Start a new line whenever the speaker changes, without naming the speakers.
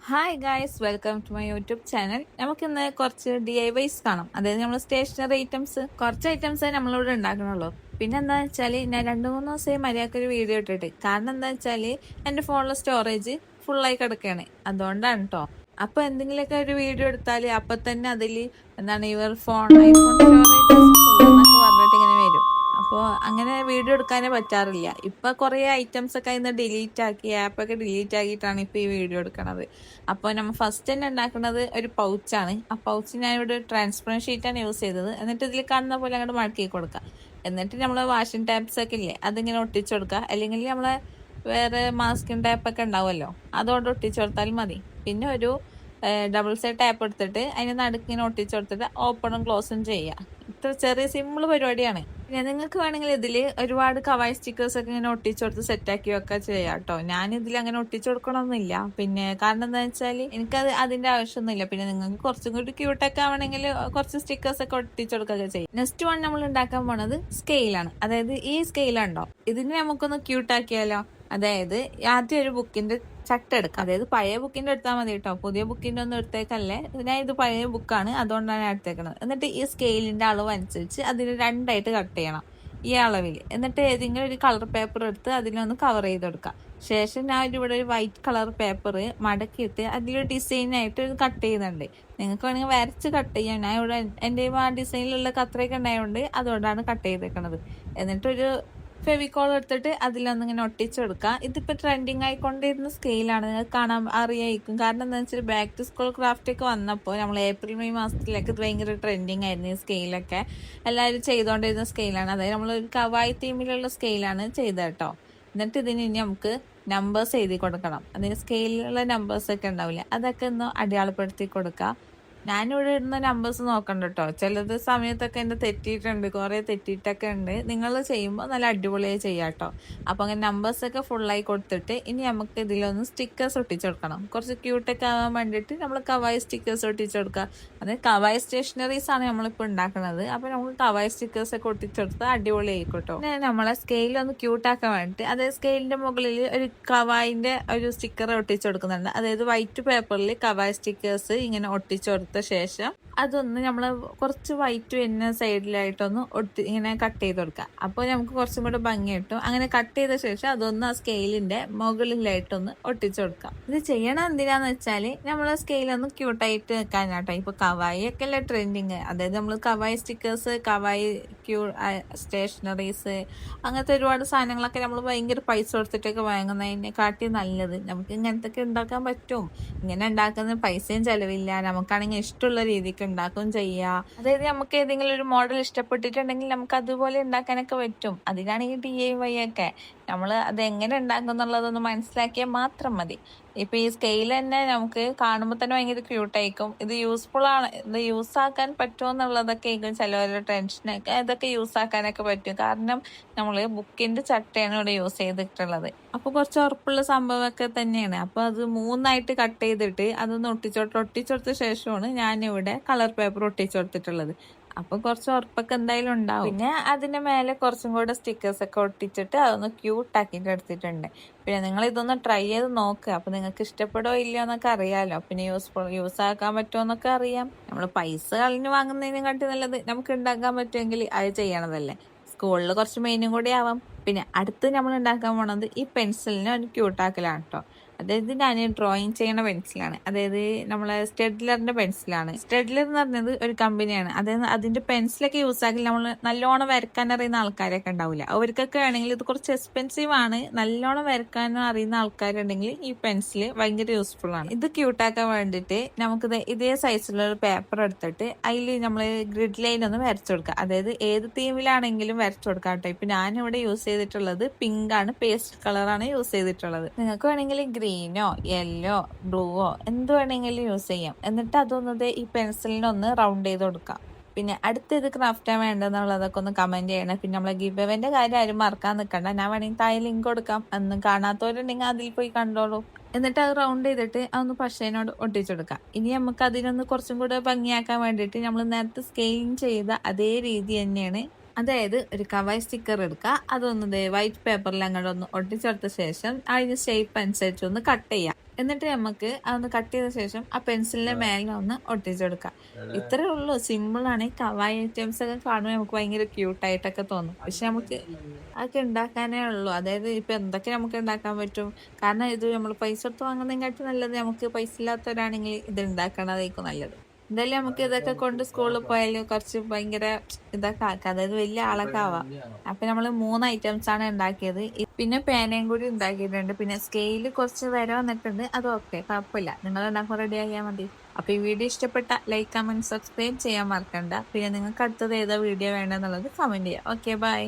Hi guys, welcome to my YouTube channel. നമുക്കിന്ന് കുറച്ച് DIYs കാണാം. അതായത് നമ്മൾ സ്റ്റേഷനറി ഐറ്റംസ്, കുറച്ച് ഐറ്റംസേ നമ്മളിവിടെ ഉണ്ടാക്കണുള്ളൂ. പിന്നെ എന്താ വെച്ചാൽ ഞാൻ 2-3 ദിവസമായി മര്യാദക്കൊരു വീഡിയോ ഇട്ടിട്ട്, കാരണം എന്താ വെച്ചാൽ എൻ്റെ ഫോണിലെ സ്റ്റോറേജ് ഫുള്ളായി കിടക്കുകയാണ്. അതുകൊണ്ടാണ് കേട്ടോ. അപ്പൊ എന്തെങ്കിലുമൊക്കെ ഒരു വീഡിയോ എടുത്താൽ അപ്പൊ തന്നെ അതിൽ എന്താണ് യുവർ ഐഫോൺ സ്റ്റോറേജ് ഫുൾ എന്നൊക്കെ പറഞ്ഞിട്ട് ഇങ്ങനെ വരും. അപ്പോൾ അങ്ങനെ വീഡിയോ എടുക്കാനേ പറ്റാറില്ല. ഇപ്പൊ കുറെ ഐറ്റംസ് ഒക്കെ അതിന് ഡിലീറ്റ് ആക്കി, ആപ്പൊക്കെ ഡിലീറ്റ് ആക്കിയിട്ടാണ് ഇപ്പൊ ഈ വീഡിയോ എടുക്കണത്. അപ്പോൾ നമ്മൾ ഫസ്റ്റ് തന്നെ ഉണ്ടാക്കുന്നത് ഒരു പൗച്ചാണ്. ആ പൗച്ച് ഞാൻ ഇവിടെ ട്രാൻസ്പെറൻറ്റ് ഷീറ്റാണ് യൂസ് ചെയ്തത്. എന്നിട്ട് ഇതിൽ കാണുന്ന പോലെ അങ്ങോട്ട് മടക്കി കൊടുക്കുക. എന്നിട്ട് നമ്മൾ വാഷിംഗ് ടാപ്സ് ഒക്കെ ഇല്ലേ, അതിങ്ങനെ ഒട്ടിച്ചു കൊടുക്കുക. അല്ലെങ്കിൽ നമ്മളെ വേറെ മാസ്കിംഗ് ടാപ്പൊക്കെ ഉണ്ടാവുമല്ലോ, അതുകൊണ്ട് ഒട്ടിച്ചു കൊടുത്താലും മതി. പിന്നെ ഒരു ഡബിൾ സൈഡ് ടാപ്പ് എടുത്തിട്ട് അതിന് നടുക്കിങ്ങനെ ഒട്ടിച്ചു കൊടുത്തിട്ട് ഓപ്പണും ക്ലോസും ചെയ്യുക. ഇത്ര ചെറിയ സിമ്പിൾ പരിപാടിയാണ്. പിന്നെ നിങ്ങൾക്ക് വേണമെങ്കിൽ ഇതിൽ ഒരുപാട് കവായ് സ്റ്റിക്കേഴ്സ് ഒക്കെ ഇങ്ങനെ ഒട്ടിച്ചു കൊടുത്ത് സെറ്റാക്കി ഒക്കെ ചെയ്യാം കേട്ടോ. ഞാൻ ഇതിൽ അങ്ങനെ ഒട്ടിച്ചു കൊടുക്കണമെന്നില്ല. പിന്നെ കാരണം എന്താ വെച്ചാൽ എനിക്കത് അതിന്റെ ആവശ്യമൊന്നുമില്ല. പിന്നെ നിങ്ങൾക്ക് കുറച്ചും കൂടി ക്യൂട്ടൊക്കെ ആവണമെങ്കിൽ കുറച്ച് സ്റ്റിക്കേഴ്സ് ഒക്കെ ഒട്ടിച്ചു കൊടുക്കുകയൊക്കെ ചെയ്യും. നെക്സ്റ്റ് വൺ നമ്മൾ ഉണ്ടാക്കാൻ പോണത് സ്കെയിലാണ്. അതായത് ഈ സ്കെയിലുണ്ടോ, ഇതിനെ നമുക്കൊന്ന് ക്യൂട്ടാക്കിയാലോ. അതായത് ആദ്യം ഒരു ബുക്കിന്റെ ചട്ട എടുക്കാം. അതായത് പഴയ ബുക്കിന്റെ എടുത്താൽ മതി കേട്ടോ, പുതിയ ബുക്കിന്റെ ഒന്നും എടുത്തേക്കല്ലേ. ഞാൻ ഇത് പഴയ ബുക്കാണ്, അതുകൊണ്ടാണ് ഞാൻ എടുത്തേക്കുന്നത്. എന്നിട്ട് ഈ സ്കെയിലിന്റെ അളവ് അനുസരിച്ച് അതിന് രണ്ടായിട്ട് കട്ട് ചെയ്യണം ഈ അളവിൽ. എന്നിട്ട് ഏതെങ്കിലും ഒരു കളർ പേപ്പർ എടുത്ത് അതിനൊന്ന് കവർ ചെയ്തെടുക്കാം. ശേഷം ഞാൻ ഇവിടെ ഒരു വൈറ്റ് കളർ പേപ്പർ മടക്കിയിട്ട് അതിലൊരു ഡിസൈനായിട്ട് കട്ട് ചെയ്യുന്നുണ്ട്. നിങ്ങൾക്ക് വേണമെങ്കിൽ വരച്ച് കട്ട് ചെയ്യാം. ഞാൻ ഇവിടെ എൻ്റെ ആ ഡിസൈനിലുള്ള കത്രയൊക്കെ ഉണ്ടായതുകൊണ്ട് അതുകൊണ്ടാണ് കട്ട് ചെയ്തേക്കുന്നത്. എന്നിട്ടൊരു ഫെവിക്കോൾ എടുത്തിട്ട് അതിലൊന്നിങ്ങനെ ഒട്ടിച്ചെടുക്കുക. ഇതിപ്പോൾ ട്രെൻഡിങ് ആയിക്കൊണ്ടിരുന്ന സ്കെയിലാണ്, നിങ്ങൾക്ക് കാണാൻ അറിയായിരിക്കും. കാരണം എന്താ വെച്ചാൽ ബാക്ക് ടു സ്കൂൾ ക്രാഫ്റ്റ് ഒക്കെ വന്നപ്പോൾ നമ്മൾ ഏപ്രിൽ മെയ് മാസത്തിലൊക്കെ ഇത് ഭയങ്കര ട്രെൻഡിങ് ആയിരുന്നു. ഈ സ്കെയിലൊക്കെ എല്ലാവരും ചെയ്തുകൊണ്ടിരുന്ന സ്കെയിലാണ്. അതായത് നമ്മൾ ഒരു കവായ് തീമിലുള്ള സ്കെയിലാണ് ചെയ്തത് കേട്ടോ. എന്നിട്ട് ഇതിന് ഇനി നമുക്ക് നമ്പേഴ്സ് എഴുതി കൊടുക്കണം. അതിന് സ്കെയിലുള്ള നമ്പേഴ്സ് ഒക്കെ ഉണ്ടാവില്ല, അതൊക്കെ ഒന്ന് അടയാളപ്പെടുത്തി കൊടുക്കുക. ഞാനിവിടെ ഇടുന്ന നമ്പേഴ്സ് നോക്കണ്ട കേട്ടോ. ചിലത് സമയത്തൊക്കെ എൻ്റെ തെറ്റിയിട്ടുണ്ട്, കുറെ തെറ്റിയിട്ടൊക്കെ ഉണ്ട്. നിങ്ങൾ ചെയ്യുമ്പോൾ നല്ല അടിപൊളിയായി ചെയ്യാം കേട്ടോ. അപ്പോൾ അങ്ങനെ നമ്പേഴ്സൊക്കെ ഫുള്ളായി കൊടുത്തിട്ട് ഇനി നമുക്ക് ഇതിലൊന്ന് സ്റ്റിക്കേഴ്സ് ഒട്ടിച്ചു കൊടുക്കണം. കുറച്ച് ക്യൂട്ടൊക്കെ ആവാൻ വേണ്ടിയിട്ട് നമ്മൾ കവായ് സ്റ്റിക്കേഴ്സ് ഒട്ടിച്ചു കൊടുക്കുക. അത് കവായ് സ്റ്റേഷനറീസ് ആണ് നമ്മളിപ്പോൾ ഉണ്ടാക്കുന്നത്. അപ്പോൾ നമുക്ക് കവായ് സ്റ്റിക്കേഴ്സ് ഒക്കെ ഒട്ടിച്ചെടുത്താൽ അടിപൊളിയായിരിക്കും കേട്ടോ. പിന്നെ നമ്മളെ സ്കെയിലൊന്ന് ക്യൂട്ടാക്കാൻ വേണ്ടിയിട്ട് അതായത് സ്കെയിലിൻ്റെ മുകളിൽ ഒരു കവായിൻ്റെ ഒരു സ്റ്റിക്കർ ഒട്ടിച്ചു കൊടുക്കുന്നുണ്ട്. അതായത് വൈറ്റ് പേപ്പറിൽ കവായ് സ്റ്റിക്കേഴ്സ് ഇങ്ങനെ ഒട്ടിച്ചു കൊടുത്ത ശേഷം അതൊന്ന് നമ്മൾ കുറച്ച് വൈറ്റ് വരുന്ന സൈഡിലായിട്ടൊന്ന് ഇങ്ങനെ കട്ട് ചെയ്ത് കൊടുക്കുക. അപ്പോൾ നമുക്ക് കുറച്ചും കൂടെ ഭംഗി കിട്ടും. അങ്ങനെ കട്ട് ചെയ്ത ശേഷം അതൊന്ന് ആ സ്കെയിലിന്റെ മുകളിലായിട്ടൊന്ന് ഒട്ടിച്ചു കൊടുക്കാം. ഇത് ചെയ്യണം എന്തിനാന്ന് വെച്ചാൽ നമ്മൾ സ്കെയിലൊന്ന് ക്യൂട്ടായിട്ട് വെക്കാനാട്ടോ. ഇപ്പൊ കവായി ഒക്കെ അല്ലേ ട്രെൻഡിങ്. അതായത് നമ്മൾ കവായി സ്റ്റിക്കേഴ്സ്, കവായി സ്റ്റേഷനറീസ്, അങ്ങനത്തെ ഒരുപാട് സാധനങ്ങളൊക്കെ നമ്മൾ ഭയങ്കര പൈസ കൊടുത്തിട്ടൊക്കെ വാങ്ങുന്നതിനെ കാട്ടി നല്ലത് നമുക്ക് ഇങ്ങനത്തെ ഒക്കെ ഉണ്ടാക്കാൻ പറ്റും. ഇങ്ങനെ ഉണ്ടാക്കുന്ന പൈസയും ചെലവില്ല, നമുക്കാണെങ്കിൽ ഇഷ്ടമുള്ള രീതിക്ക് ഉണ്ടാക്കുകയും ചെയ്യാം. അതായത് നമുക്ക് ഏതെങ്കിലും ഒരു മോഡൽ ഇഷ്ടപ്പെട്ടിട്ടുണ്ടെങ്കിൽ നമുക്ക് അതുപോലെ ഉണ്ടാക്കാനൊക്കെ പറ്റും. അതിനാണ് ഈ DIY ഒക്കെ. നമ്മൾ അത് എങ്ങനെ ഉണ്ടാക്കും എന്നുള്ളതൊന്ന് മനസ്സിലാക്കിയാൽ മാത്രം മതി. ഇപ്പൊ ഈ സ്കെയിൽ തന്നെ നമുക്ക് കാണുമ്പോൾ തന്നെ ഭയങ്കര ക്യൂട്ടായിരിക്കും. ഇത് യൂസ്ഫുൾ ആണ്, ഇത് യൂസ് ആക്കാൻ പറ്റുമോ എന്നുള്ളതൊക്കെ ആയിരിക്കും ചിലവരുടെ ടെൻഷനൊക്കെ. ഇതൊക്കെ യൂസ് ആക്കാനൊക്കെ പറ്റും. കാരണം നമ്മൾ ബുക്കിന്റെ ചട്ടയാണ് ഇവിടെ യൂസ് ചെയ്തിട്ടുള്ളത്. അപ്പൊ കുറച്ച് ഉറപ്പുള്ള സംഭവമൊക്കെ തന്നെയാണ്. അപ്പൊ അത് 3ആയിട്ട് കട്ട് ചെയ്തിട്ട് അതൊന്ന് ഒട്ടിച്ചെടുത്ത ശേഷമാണ് ഞാനിവിടെ കളർ പേപ്പർ ഒട്ടിച്ചെടുത്തിട്ടുള്ളത്. അപ്പൊ കുറച്ച് ഉറപ്പൊക്കെ എന്തായാലും ഉണ്ടാവും. പിന്നെ അതിന്റെ മേലെ കുറച്ചും കൂടെ സ്റ്റിക്കേഴ്സ് ഒക്കെ ഒട്ടിച്ചിട്ട് അതൊന്ന് ക്യൂട്ട് ആക്കിയിട്ട് എടുത്തിട്ടുണ്ട്. പിന്നെ നിങ്ങൾ ഇതൊന്ന് ട്രൈ ചെയ്ത് നോക്കുക. അപ്പൊ നിങ്ങൾക്ക് ഇഷ്ടപ്പെടോ ഇല്ലയോ എന്നൊക്കെ അറിയാലോ. പിന്നെ യൂസ് ആക്കാൻ പറ്റുമോ എന്നൊക്കെ അറിയാം. നമ്മൾ പൈസ കളഞ്ഞു വാങ്ങുന്നതിനെക്കാട്ടി നല്ലത് നമുക്ക് ഉണ്ടാക്കാൻ പറ്റുമെങ്കിൽ അത് ചെയ്യണതല്ലേ. സ്കൂളിൽ കുറച്ച് മെയിനും കൂടി ആവാം. പിന്നെ അടുത്ത് നമ്മൾ ഉണ്ടാക്കാൻ പോണത് ഈ പെൻസിലിനെ ഒരു ക്യൂട്ടാക്കലാണ് കേട്ടോ. അതായത് ഞാൻ ഡ്രോയിങ് ചെയ്യണ പെൻസിലാണ്. അതായത് നമ്മളെ സ്റ്റെഡ്ലറിന്റെ പെൻസിലാണ്. സ്റ്റെഡ്ലർ എന്ന് പറഞ്ഞത് ഒരു കമ്പനിയാണ്. അതായത് അതിന്റെ പെൻസിലൊക്കെ യൂസ് ആക്കി നമ്മൾ നല്ലോണം വരക്കാൻ അറിയുന്ന ആൾക്കാരൊക്കെ ഉണ്ടാവില്ല, അവർക്കൊക്കെ ആണെങ്കിൽ ഇത് കുറച്ച് എക്സ്പെൻസീവ് ആണ്. നല്ലോണം വരക്കാൻ അറിയുന്ന ആൾക്കാരുണ്ടെങ്കിൽ ഈ പെൻസിൽ ഭയങ്കര യൂസ്ഫുൾ ആണ്. ഇത് ക്യൂട്ടാക്കാൻ വേണ്ടിയിട്ട് നമുക്ക് ഇതേ സൈസിലുള്ള ഒരു പേപ്പർ എടുത്തിട്ട് അതിൽ നമ്മൾ ഗ്രിഡ് ലൈൻ ഒന്ന് വരച്ചു കൊടുക്കുക. അതായത് ഏത് തീമിലാണെങ്കിലും വരച്ചു കൊടുക്കാം കേട്ടോ. ഇപ്പൊ ഞാനിവിടെ യൂസ് ചെയ്തിട്ടുള്ളത് പിങ്ക് ആണ്, പേസ്റ്റ് കളറാണ് യൂസ് ചെയ്തിട്ടുള്ളത്. നിങ്ങൾക്ക് വേണമെങ്കിൽ ഗ്രീനോ യെല്ലോ ബ്ലൂവോ എന്ത് വേണമെങ്കിലും യൂസ് ചെയ്യാം. എന്നിട്ട് അതൊന്നത് ഈ പെൻസിലിനൊന്ന് റൗണ്ട് ചെയ്ത് കൊടുക്കാം. പിന്നെ അടുത്ത് ഇത് ക്രാഫ്റ്റാണ് വേണ്ടതെന്നുള്ളതൊക്കെ ഒന്ന് കമന്റ് ചെയ്യണം. പിന്നെ നമ്മളെ ഗിവ് എവേന്റെ കാര്യം ആരും മറക്കാൻ നിൽക്കണ്ട. ഞാൻ വേണമെങ്കിൽ താഴെ ലിങ്ക് കൊടുക്കാം, അന്ന് കാണാത്തവരുണ്ടെങ്കിൽ അതിൽ പോയി കണ്ടോളൂ. എന്നിട്ട് അത് റൗണ്ട് ചെയ്തിട്ട് അതൊന്ന് പശേനോട് ഒട്ടിച്ചെടുക്കാം. ഇനി നമുക്ക് അതിനൊന്ന് കുറച്ചും കൂടെ ഭംഗിയാക്കാൻ വേണ്ടിയിട്ട് നമ്മൾ നേരത്തെ സ്കെയിലിംഗ് ചെയ്ത അതേ രീതി തന്നെയാണ്. അതായത് ഒരു കവായ് സ്റ്റിക്കർ എടുക്കുക, അതൊന്ന് വൈറ്റ് പേപ്പറിൽ അങ്ങോട്ട് ഒന്ന് ഒട്ടിച്ചെടുത്ത ശേഷം അതിന് ഷേപ്പ് അനുസരിച്ച് ഒന്ന് കട്ട് ചെയ്യാം. എന്നിട്ട് നമുക്ക് അതൊന്ന് കട്ട് ചെയ്ത ശേഷം ആ പെൻസിലിന്റെ മേലെ ഒന്ന് ഒട്ടിച്ചു കൊടുക്കാം. ഇത്രേ ഉള്ളൂ, സിമ്പിൾ ആണ്. ഈ കവായി ഐറ്റംസ് ഒക്കെ കാണുമ്പോൾ നമുക്ക് ഭയങ്കര ക്യൂട്ടായിട്ടൊക്കെ തോന്നും. പക്ഷെ നമുക്ക് അതൊക്കെ ഉണ്ടാക്കാനേ ഉള്ളൂ. അതായത് ഇപ്പൊ എന്തൊക്കെ നമുക്ക് ഉണ്ടാക്കാൻ പറ്റും. കാരണം ഇത് നമ്മൾ പൈസ കൊടുത്ത് വാങ്ങുന്നതിനെക്കാട്ടും നല്ലത് നമുക്ക് പൈസ ഇല്ലാത്തവരാണെങ്കിൽ ഇത് ഉണ്ടാക്കണതായിരിക്കും നല്ലത്. എന്തായാലും നമുക്ക് ഇതൊക്കെ കൊണ്ട് സ്കൂളിൽ പോയാൽ കുറച്ച് ഭയങ്കര ഇതൊക്കെ ആക്കാം. അതായത് വലിയ ആളൊക്കെ ആവാം. അപ്പൊ നമ്മള് 3 ഐറ്റംസ് ആണ് ഉണ്ടാക്കിയത്. പിന്നെ പേനയും കൂടി ഉണ്ടാക്കിയിട്ടുണ്ട്. പിന്നെ സ്കെയില് കുറച്ച് വര വന്നിട്ടുണ്ട്. അത് ഓക്കെ, കുഴപ്പമില്ല. നിങ്ങൾ ഉണ്ടാക്കാൻ റെഡി ആക്കിയാൽ മതി. അപ്പൊ ഈ വീഡിയോ ഇഷ്ടപ്പെട്ട ലൈക്ക്, കമന്റ്, സബ്സ്ക്രൈബ് ചെയ്യാൻ മറക്കണ്ട. പിന്നെ നിങ്ങൾക്ക് അടുത്തത് ഏതാ വീഡിയോ വേണ്ടെന്നുള്ളത് കമന്റ് ചെയ്യാം. Okay, by.